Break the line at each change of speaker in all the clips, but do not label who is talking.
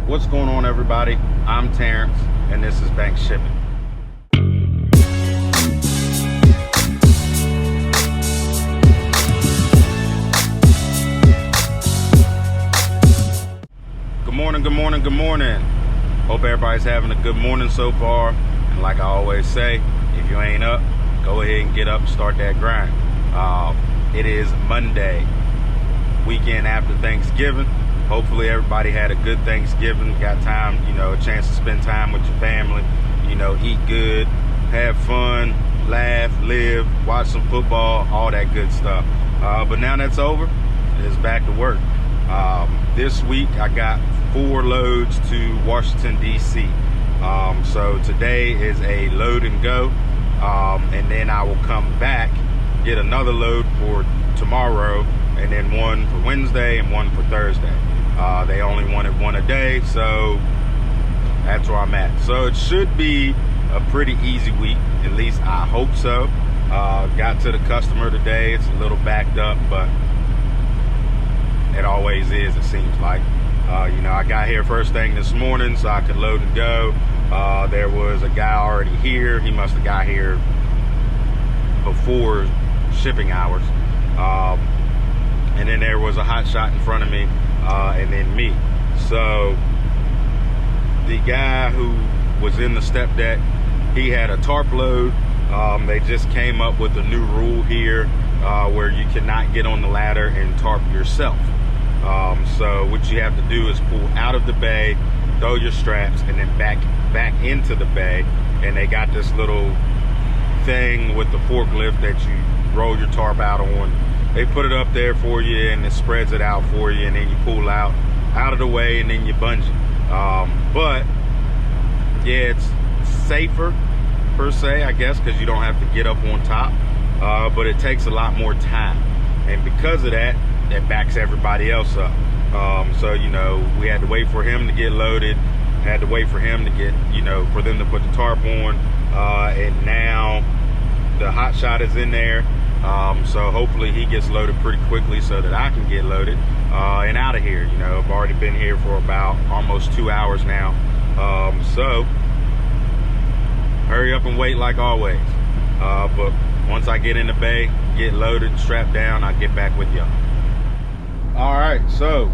What's going on, everybody? I'm Terrence, and this is Bank Shipping. Good morning, good morning, good morning. Hope everybody's having a good morning so far. And like I always say, if you ain't up, go ahead and get up and start that grind. It is Monday, weekend after Thanksgiving. Hopefully everybody had a good Thanksgiving, got time, a chance to spend time with your family, eat good, have fun, laugh, live, watch some football, all that good stuff. But now that's over, it's back to work. This week I got 4 loads to Washington, D.C. So today is a load and go, and then I will come back, get another load for tomorrow, and then one for Wednesday and one for Thursday. They only wanted one a day, so that's where I'm at. So it should be a pretty easy week, at least I hope so. Got to the customer today. It's a little backed up, but it always is, it seems like. I got here first thing this morning so I could load and go. There was a guy already here. He must have got here before shipping hours. And then there was a Hotshot in front of me, and then me. So the guy who was in the step deck, he had a tarp load. They just came up with a new rule here where you cannot get on the ladder and tarp yourself. So what you have to do is pull out of the bay, throw your straps, and then back into the bay. And they got this little thing with the forklift that you roll your tarp out on. They put it up there for you, and it spreads it out for you, and then you pull out of the way, and then you bungee. But yeah, it's safer per se, I guess, because you don't have to get up on top. But it takes a lot more time, and because of that, that backs everybody else up. So we had to wait for him to get loaded, had to wait for him to get, for them to put the tarp on, and now the Hotshot is in there. So hopefully he gets loaded pretty quickly so that I can get loaded and out of here. I've already been here for about almost 2 hours now. So hurry up and wait like always. But once I get in the bay, get loaded and strapped down, I'll get back with y'all. All right, so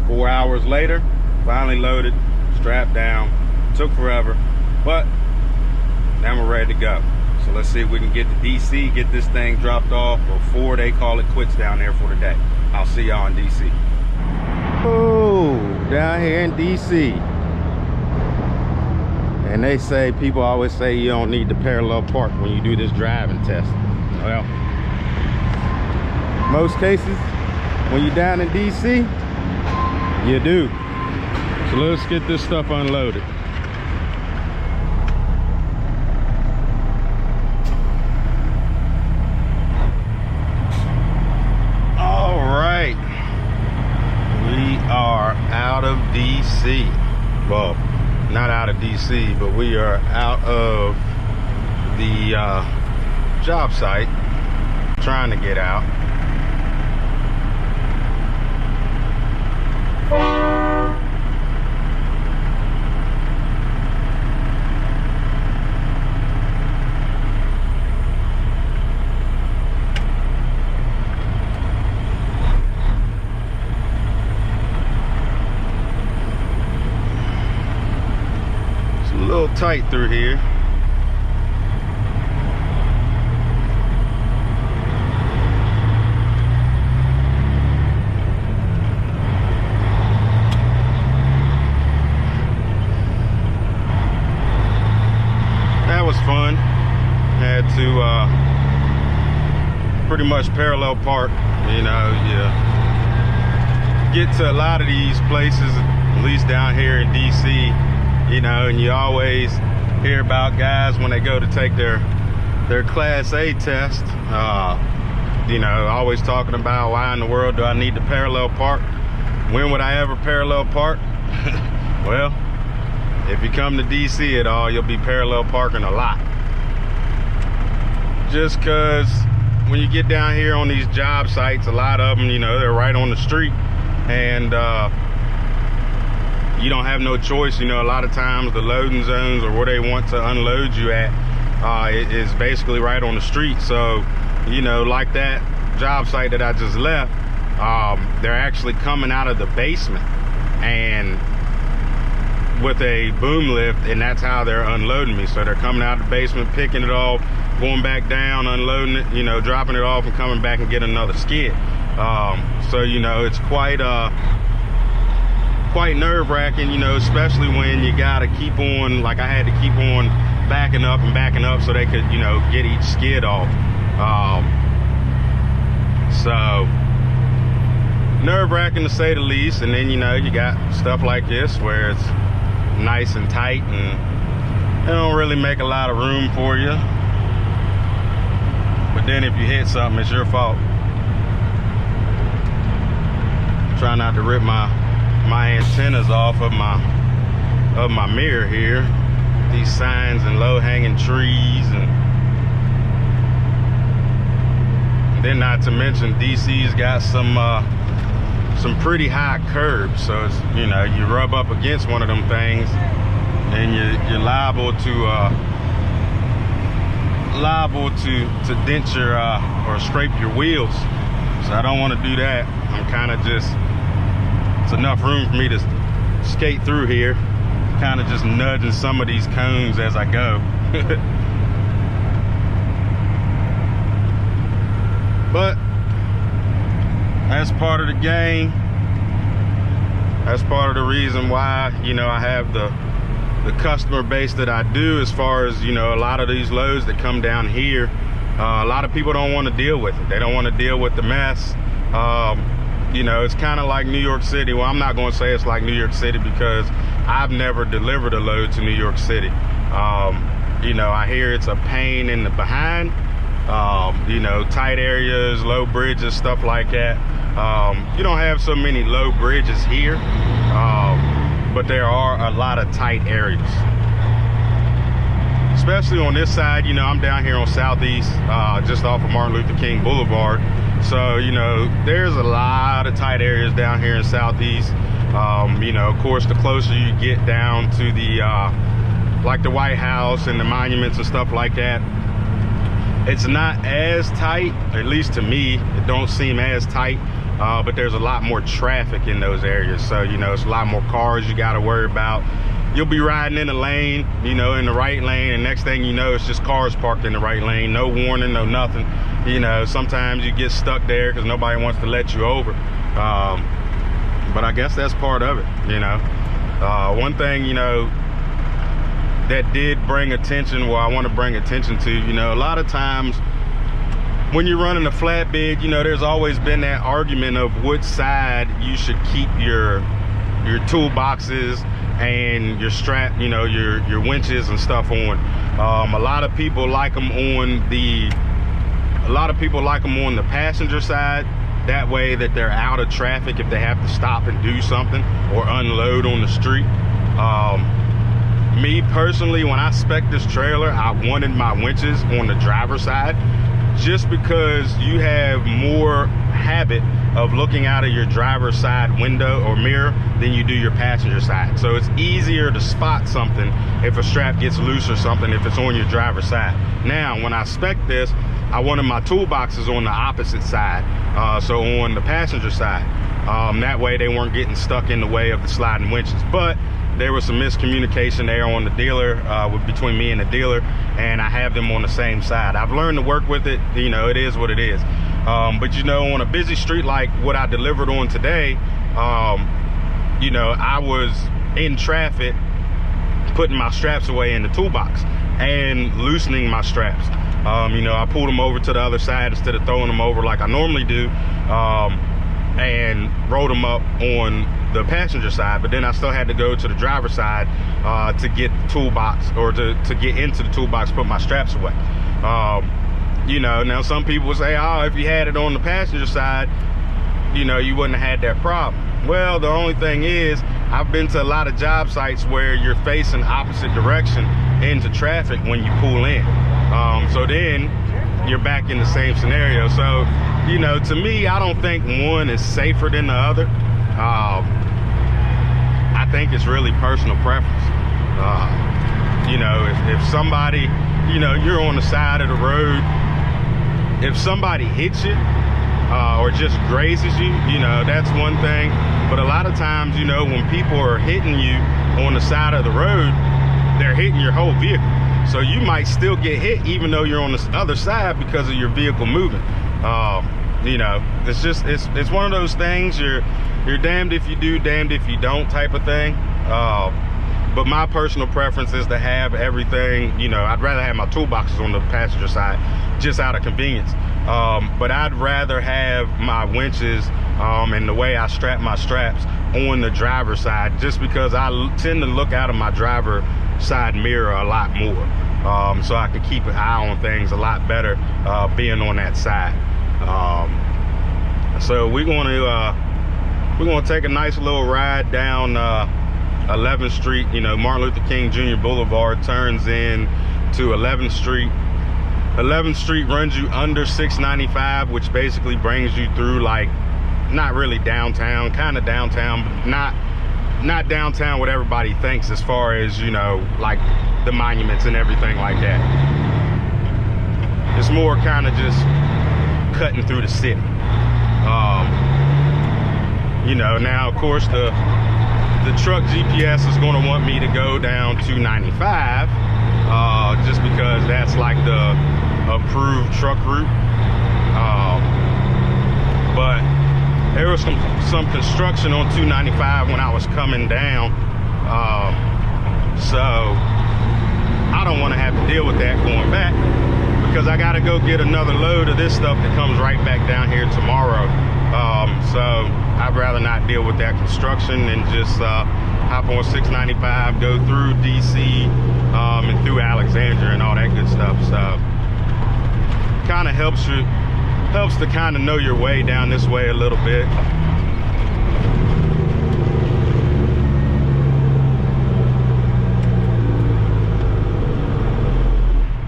4 hours later, finally loaded, strapped down. Took forever, but now we're ready to go. So let's see if we can get to DC, get this thing dropped off before they call it quits down there for the day. I'll see y'all in DC. Oh, down here in DC. And they say, people always say you don't need to parallel park when you do this driving test. Well, most cases, when you're down in DC, you do. So let's get this stuff unloaded. All right, we are out of DC. Well, not out of DC, but we are out of the job site, trying to get out. Tight through here. That was fun. Had to pretty much parallel park. You get to a lot of these places, at least down here in DC. And you always hear about guys when they go to take their Class A test, always talking about, why in the world do I need to parallel park? When would I ever parallel park? Well, if you come to DC at all, you'll be parallel parking a lot. Just because when you get down here on these job sites, a lot of them, they're right on the street. And you don't have no choice. You know, a lot of times the loading zones or where they want to unload you at is basically right on the street. So, you know, like that job site that I just left, they're actually coming out of the basement and with a boom lift, and that's how they're unloading me. So they're coming out of the basement, picking it off, going back down, unloading it, you know, dropping it off and coming back and getting another skid. So, you know, it's quite nerve-wracking, you know, especially when you gotta keep on, like I had to keep on backing up so they could, you know, get each skid off. So nerve-wracking to say the least. And then, you know, you got stuff like this where it's nice and tight and they don't really make a lot of room for you. But then if you hit something, it's your fault. Try not to rip my antennas off of my mirror here. These signs and low-hanging trees, and then not to mention DC's got some pretty high curbs. So it's, you know, you rub up against one of them things and you're liable to dent your or scrape your wheels. So I don't want to do that. I'm kind of just, it's enough room for me to skate through here, kind of just nudging some of these cones as I go. But that's part of the game. That's part of the reason why, you know, I have the customer base that I do, as far as, you know, a lot of these loads that come down here. A lot of people don't want to deal with it. They don't want to deal with the mess. You know, it's kind of like New York City. Well, I'm not going to say it's like New York City because I've never delivered a load to New York City. You know, I hear it's a pain in the behind. You know, tight areas, low bridges, stuff like that. You don't have so many low bridges here, but there are a lot of tight areas. Especially on this side, you know, I'm down here on Southeast, just off of Martin Luther King Boulevard. So, you know, there's a lot of tight areas down here in Southeast. You know, of course, the closer you get down to the, like the White House and the monuments and stuff like that, it's not as tight, at least to me. It don't seem as tight, but there's a lot more traffic in those areas. So, you know, it's a lot more cars you got to worry about. You'll be riding in the lane, you know, in the right lane, and next thing you know, it's just cars parked in the right lane. No warning, no nothing. You know, sometimes you get stuck there because nobody wants to let you over. But I guess that's part of it, you know. One thing, you know, that did bring attention, well, I want to bring attention to, you know, a lot of times when you're running a flatbed, you know, there's always been that argument of which side you should keep your toolboxes and your strap, you know, your winches and stuff on. A lot of people like them on the passenger side. That way that they're out of traffic if they have to stop and do something or unload on the street. Me personally, when I spec'd this trailer, I wanted my winches on the driver's side, just because you have more habit of looking out of your driver's side window or mirror than you do your passenger side. So it's easier to spot something if a strap gets loose or something if it's on your driver's side. Now, when I spec'd this, I wanted my toolboxes on the opposite side, so on the passenger side. That way they weren't getting stuck in the way of the sliding winches. But there was some miscommunication there on the dealer, between me and the dealer, and I have them on the same side. I've learned to work with it. You know, it is what it is. But you know, on a busy street like what I delivered on today, you know, I was in traffic putting my straps away in the toolbox and loosening my straps. You know, I pulled them over to the other side instead of throwing them over like I normally do, and rolled them up on the passenger side. But then I still had to go to the driver's side to get the toolbox, or to get into the toolbox, put my straps away. You know, now some people would say, oh, if you had it on the passenger side, you know, you wouldn't have had that problem. Well, the only thing is, I've been to a lot of job sites where you're facing opposite direction into traffic when you pull in. So then you're back in the same scenario. So, you know, to me, I don't think one is safer than the other. I think it's really personal preference. You know, if somebody, you know, you're on the side of the road, if somebody hits you or just grazes you, you know, that's one thing. But a lot of times, you know, when people are hitting you on the side of the road, they're hitting your whole vehicle. So you might still get hit even though you're on the other side because of your vehicle moving. You know, it's just, it's one of those things, you're damned if you do, damned if you don't type of thing. But my personal preference is to have everything, you know, I'd rather have my toolboxes on the passenger side just out of convenience. But I'd rather have my winches and the way I strap my straps on the driver's side, just because I tend to look out of my driver side mirror a lot more. So I can keep an eye on things a lot better being on that side. So we're going to take a nice little ride down 11th Street. You know, Martin Luther King Jr. Boulevard turns in to 11th Street. 11th Street runs you under 695, which basically brings you through, like, not really downtown, kind of downtown, but not downtown what everybody thinks as far as, you know, like the monuments and everything like that. It's more kind of just cutting through the city. You know, now of course the truck GPS is going to want me to go down to 95, just because that's like the approved truck route. But there was some construction on 295 when I was coming down, so I don't want to have to deal with that going back, because I got to go get another load of this stuff that comes right back down here tomorrow. So I'd rather not deal with that construction and just hop on 695, go through DC and through Alexandria and all that good stuff. So kind of helps to kind of know your way down this way a little bit.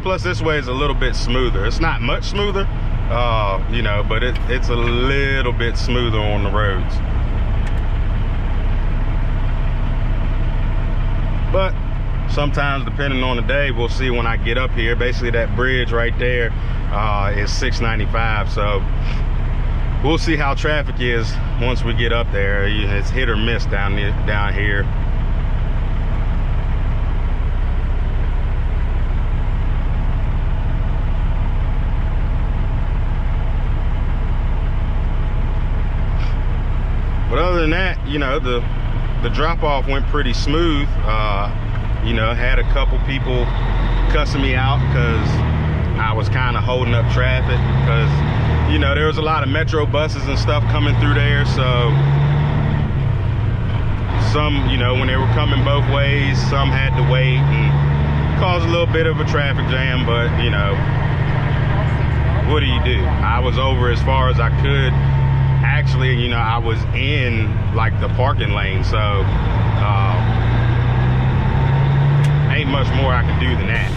Plus this way is a little bit smoother. It's not much smoother, you know, but it's a little bit smoother on the roads. But sometimes, depending on the day, we'll see when I get up here. Basically that bridge right there is 695, so we'll see how traffic is once we get up there. It's hit or miss down here. But other than that, you know, the drop-off went pretty smooth. You know, had a couple people cussing me out because I was kind of holding up traffic, because, you know, there was a lot of metro buses and stuff coming through there. So some, you know, when they were coming both ways, some had to wait and caused a little bit of a traffic jam. But, you know, what do you do? I was over as far as I could. Actually, you know, I was in like the parking lane, so ain't much more I can do than that.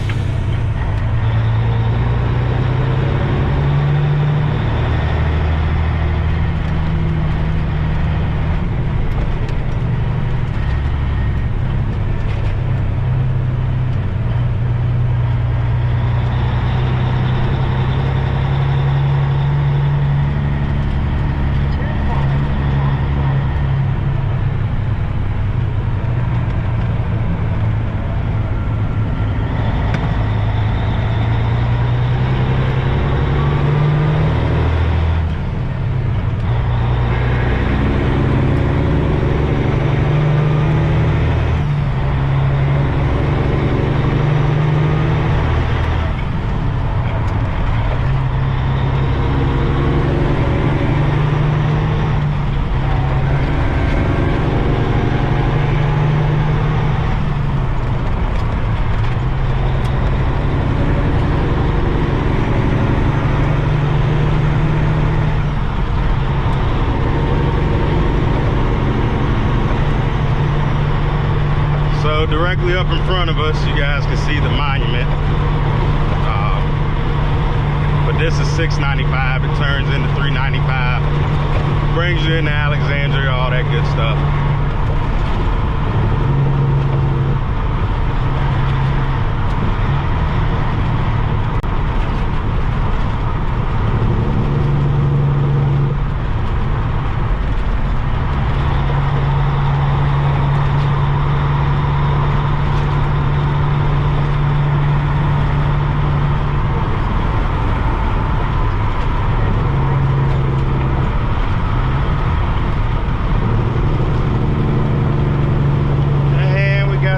Directly up in front of us, you guys can see the monument. But this is 695. It turns into 395. Brings you into Alexandria, all that good stuff.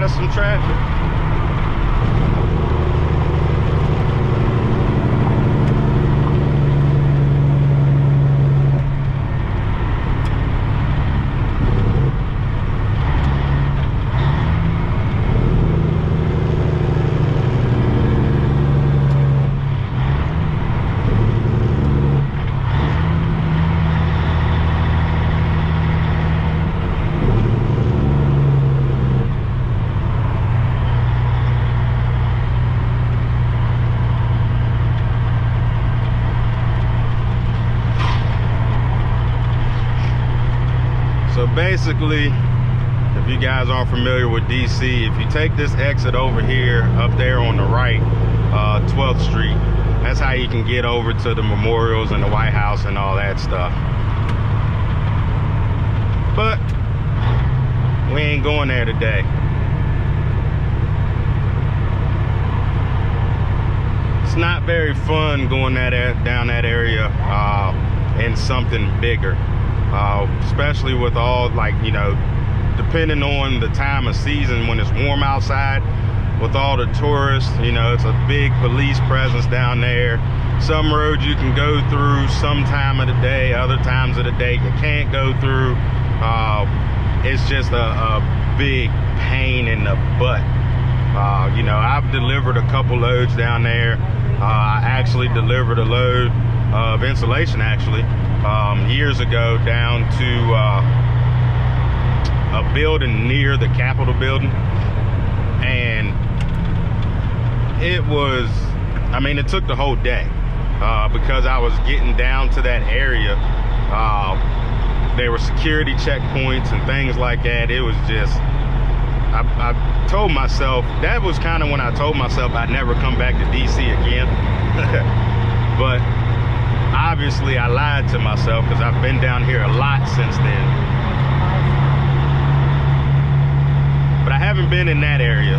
us some traffic. So basically, if you guys aren't familiar with DC, if you take this exit over here, up there on the right, 12th Street, that's how you can get over to the memorials and the White House and all that stuff. But we ain't going there today. It's not very fun going down that area in something bigger. Especially with all, like, you know, depending on the time of season, when it's warm outside, with all the tourists, you know, it's a big police presence down there. Some roads you can go through some time of the day, other times of the day you can't go through. It's just a big pain in the butt. You know, I've delivered a couple loads down there. I actually delivered a load of insulation, actually, years ago, down to a building near the Capitol building, and it was, I mean, it took the whole day because I was getting down to that area. There were security checkpoints and things like that. It was just, I told myself, that was kind of when I told myself I'd never come back to DC again. But obviously I lied to myself, because I've been down here a lot since then. But I haven't been in that area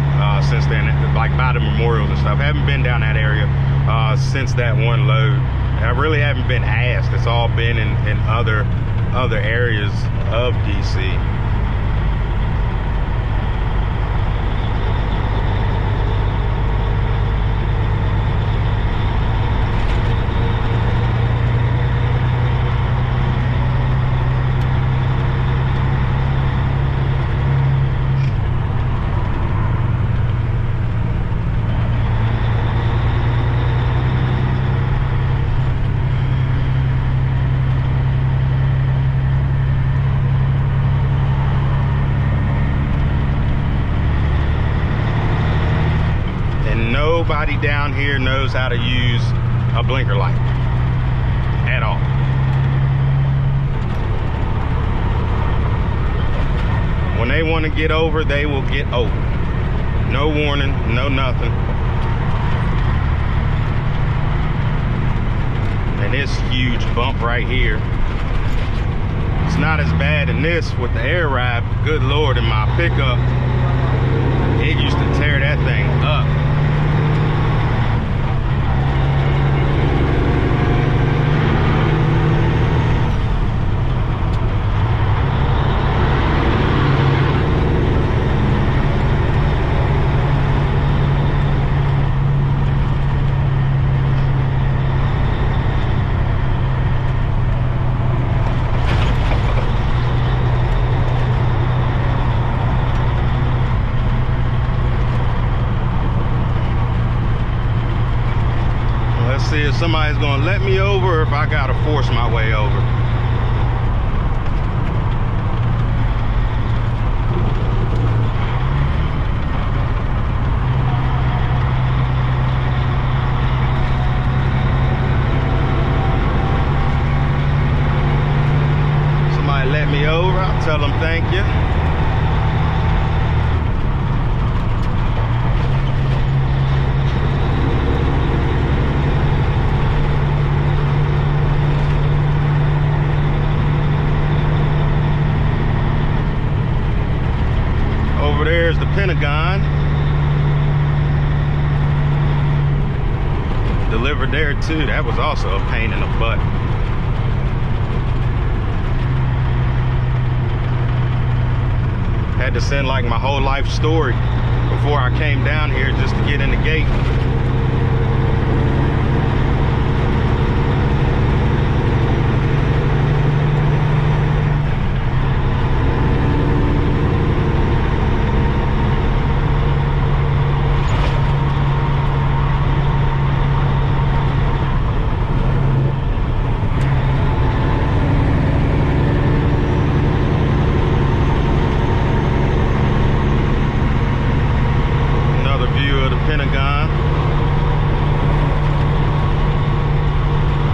since then, like by the memorials and stuff. I haven't been down that area since that one load. I really haven't been asked. It's all been in other areas of DC. Nobody down here knows how to use a blinker light at all. When they want to get over, they will get over. No warning, no nothing. And this huge bump right here, it's not as bad in this with the air ride. Good Lord, in my pickup, it used to tear that thing up. See if somebody's gonna let me over, or if I gotta force my way over. Somebody let me over, I'll tell them thank you. There's the Pentagon. Delivered there too. That was also a pain in the butt. Had to send like my whole life story before I came down here just to get in the gate.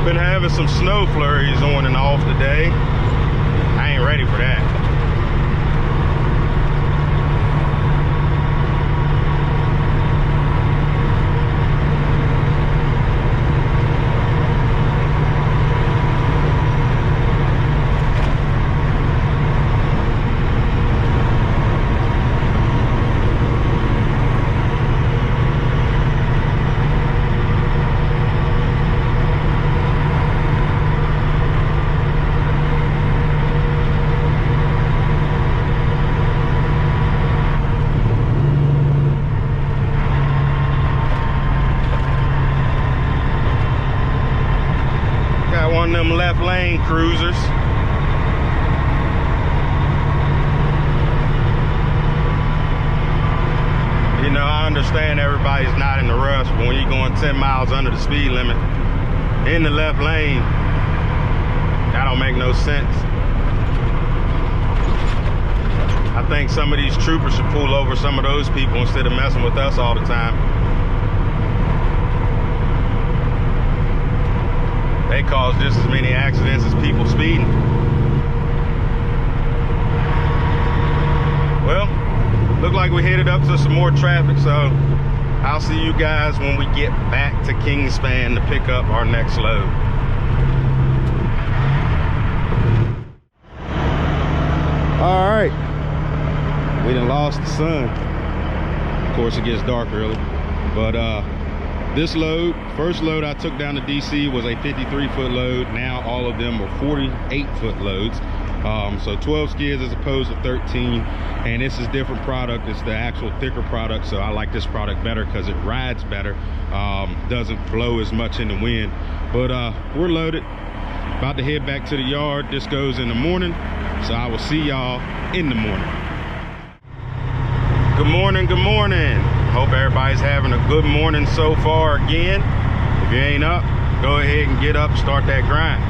Been having some snow flurries on and off today. I ain't ready for that. One of them left lane cruisers. You know, I understand everybody's not in the rush, but when you're going 10 miles under the speed limit in the left lane, that don't make no sense. I think some of these troopers should pull over some of those people instead of messing with us all the time. They cause just as many accidents as people speeding. Well, look like we headed up to some more traffic, so I'll see you guys when we get back to Kingspan to pick up our next load. All right, we done lost the sun. Of course, it gets dark early, but this load, first load I took down to DC was a 53-foot load. Now all of them are 48-foot loads. So 12 skids as opposed to 13. And this is different product. It's the actual thicker product. So I like this product better because it rides better. Doesn't blow as much in the wind. But we're loaded. About to head back to the yard. This goes in the morning. So I will see y'all in the morning. Good morning, good morning. Hope everybody's having a good morning so far again. If you ain't up, go ahead and get up, start that grind.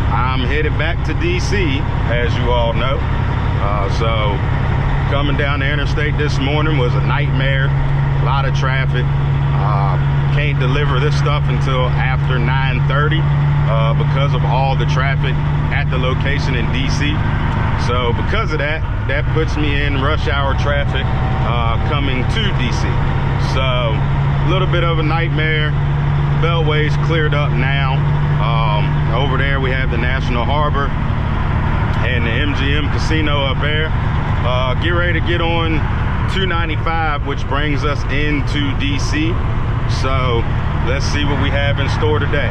I'm headed back to DC, as you all know. So coming down the interstate this morning was a nightmare. A lot of traffic. Can't deliver this stuff until after 9:30 because of all the traffic at the location in DC. So because of that, that puts me in rush hour traffic coming to DC. So a little bit of a nightmare. Beltway's cleared up now. Over there we have the National Harbor and the MGM Casino up there. Get ready to get on 295, which brings us into DC. So let's see what we have in store today.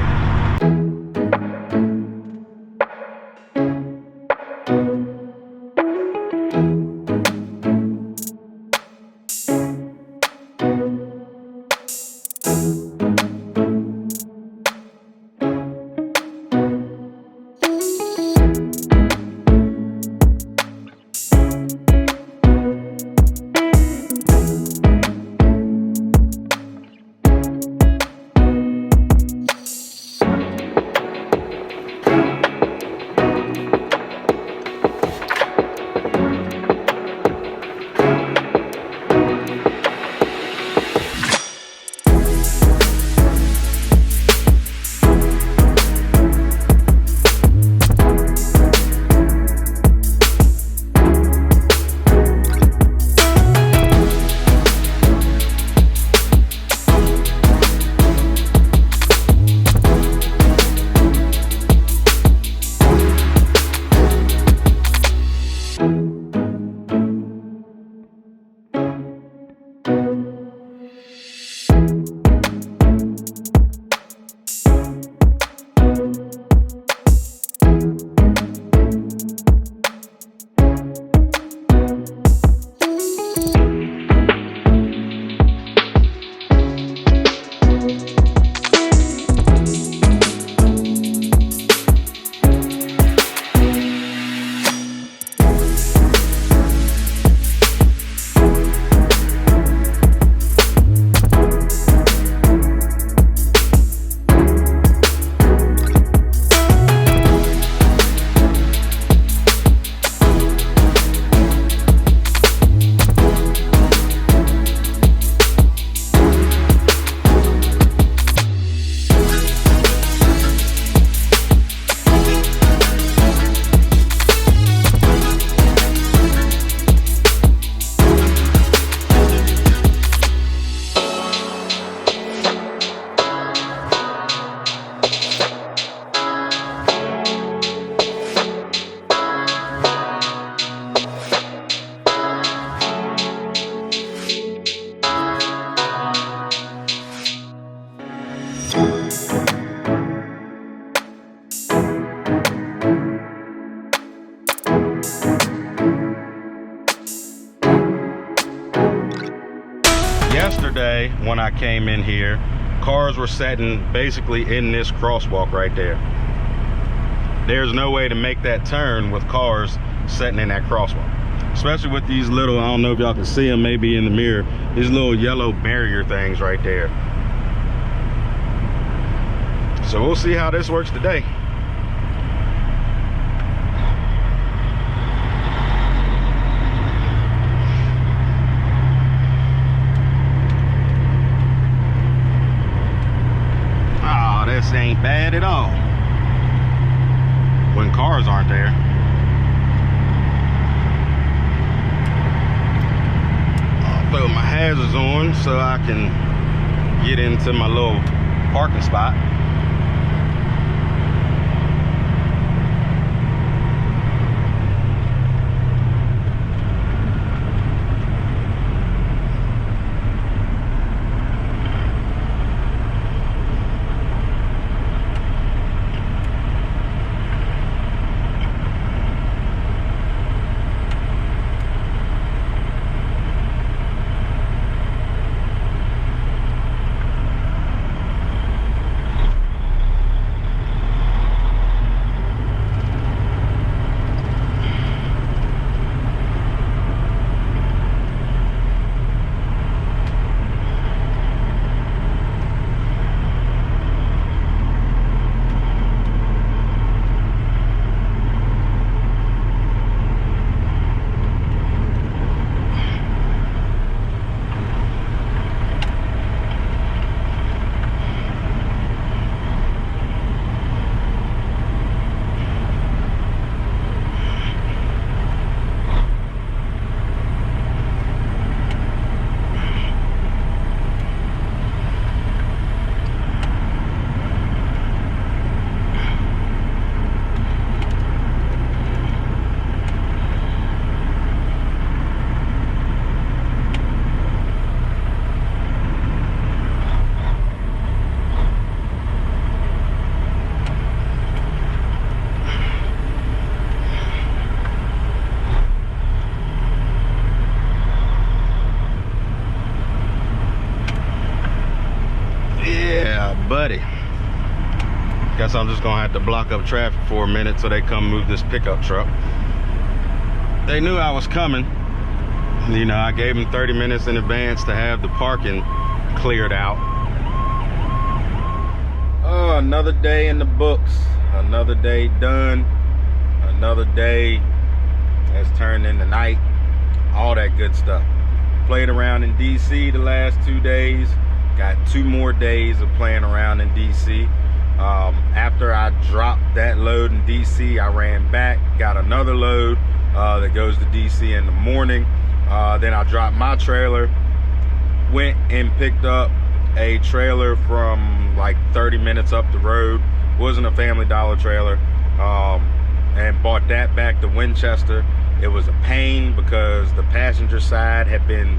yesterday when I came in here, cars were sitting basically in this crosswalk right there. There's no way to make that turn with cars sitting in that crosswalk, especially with these little, I don't know if y'all can see them maybe in the mirror, these little yellow barrier things right there. So we'll see how this works today. This ain't bad at all when cars aren't there. I'll throw my hazards on so I can get into my little parking spot. Buddy, guess I'm just gonna have to block up traffic for a minute till they come move this pickup truck. They knew I was coming. You know, I gave them 30 minutes in advance to have the parking cleared out. Oh, another day in the books, another day done, another day has turned into night, all that good stuff. Played around in DC the last 2 days. Got 2 more days of playing around in DC. After I dropped that load in DC, I ran back, got another load that goes to DC in the morning. Then I dropped my trailer, went and picked up a trailer from like 30 minutes up the road. Wasn't a Family Dollar trailer, and bought that back to Winchester. It was a pain because the passenger side had been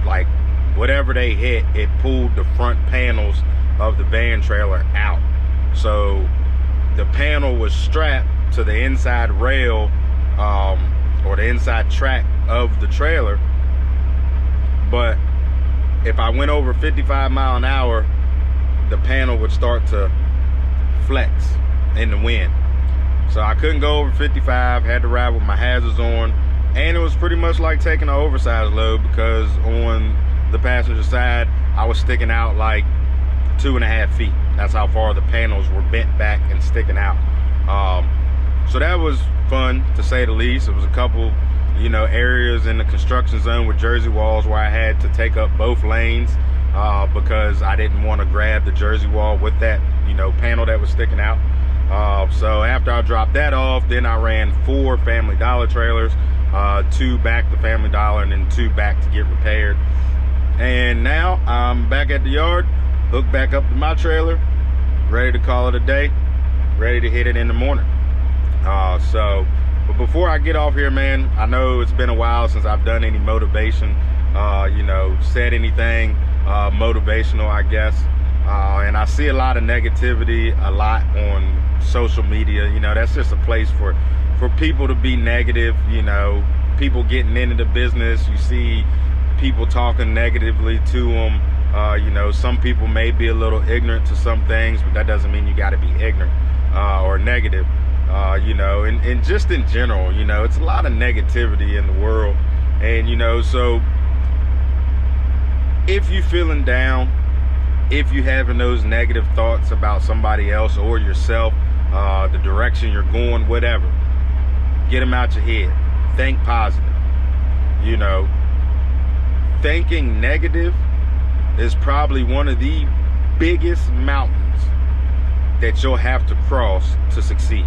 like, whatever they hit, it pulled the front panels of the van trailer out. So the panel was strapped to the inside rail or the inside track of the trailer. But if I went over 55 miles an hour, the panel would start to flex in the wind. So I couldn't go over 55, had to ride with my hazards on. And it was pretty much like taking an oversized load because on the passenger side, I was sticking out like 2.5 feet. That's how far the panels were bent back and sticking out. So that was fun, to say the least. It was a couple, you know, areas in the construction zone with Jersey walls where I had to take up both lanes because I didn't want to grab the Jersey wall with that, you know, panel that was sticking out. So after I dropped that off, then I ran 4 Family Dollar trailers, 2 back to Family Dollar and then 2 back to get repaired. And now I'm back at the yard, hooked back up to my trailer, ready to call it a day, ready to hit it in the morning. But before I get off here, man, I know it's been a while since I've done any motivation, you know, said anything motivational, I guess. And I see a lot of negativity a lot on social media. You know, that's just a place for people to be negative. You know, people getting into the business. You see people talking negatively to them. You know, some people may be a little ignorant to some things, but that doesn't mean you got to be ignorant or negative. You know, and just in general, you know, it's a lot of negativity in the world. And, you know, so if you're feeling down, if you're having those negative thoughts about somebody else or yourself, the direction you're going, whatever, get them out your head. Think positive. You know, thinking negative is probably one of the biggest mountains that you'll have to cross to succeed.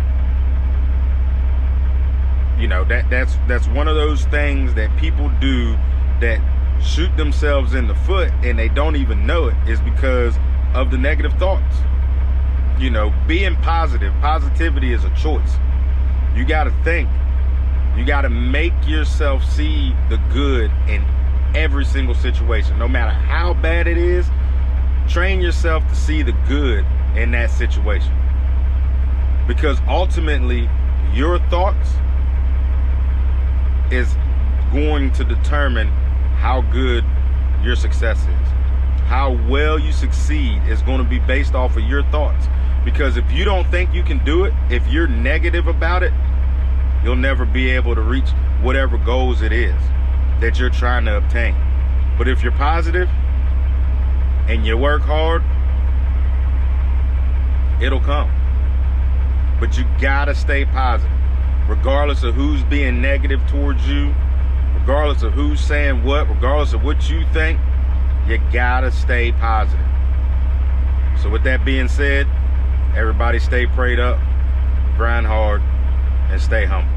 You know, that's one of those things that people do that shoot themselves in the foot and they don't even know it, is because of the negative thoughts. You know, being positive, positivity is a choice. You got to think. You got to make yourself see the good in every single situation. No matter how bad it is, train yourself to see the good in that situation. Because ultimately, your thoughts is going to determine how good your success is. How well you succeed is going to be based off of your thoughts. Because if you don't think you can do it, if you're negative about it, you'll never be able to reach whatever goals it is that you're trying to obtain. But if you're positive and you work hard, it'll come. But you gotta stay positive, regardless of who's being negative towards you, regardless of who's saying what, regardless of what you think. You gotta stay positive. So with that being said, everybody stay prayed up, grind hard, and stay humble.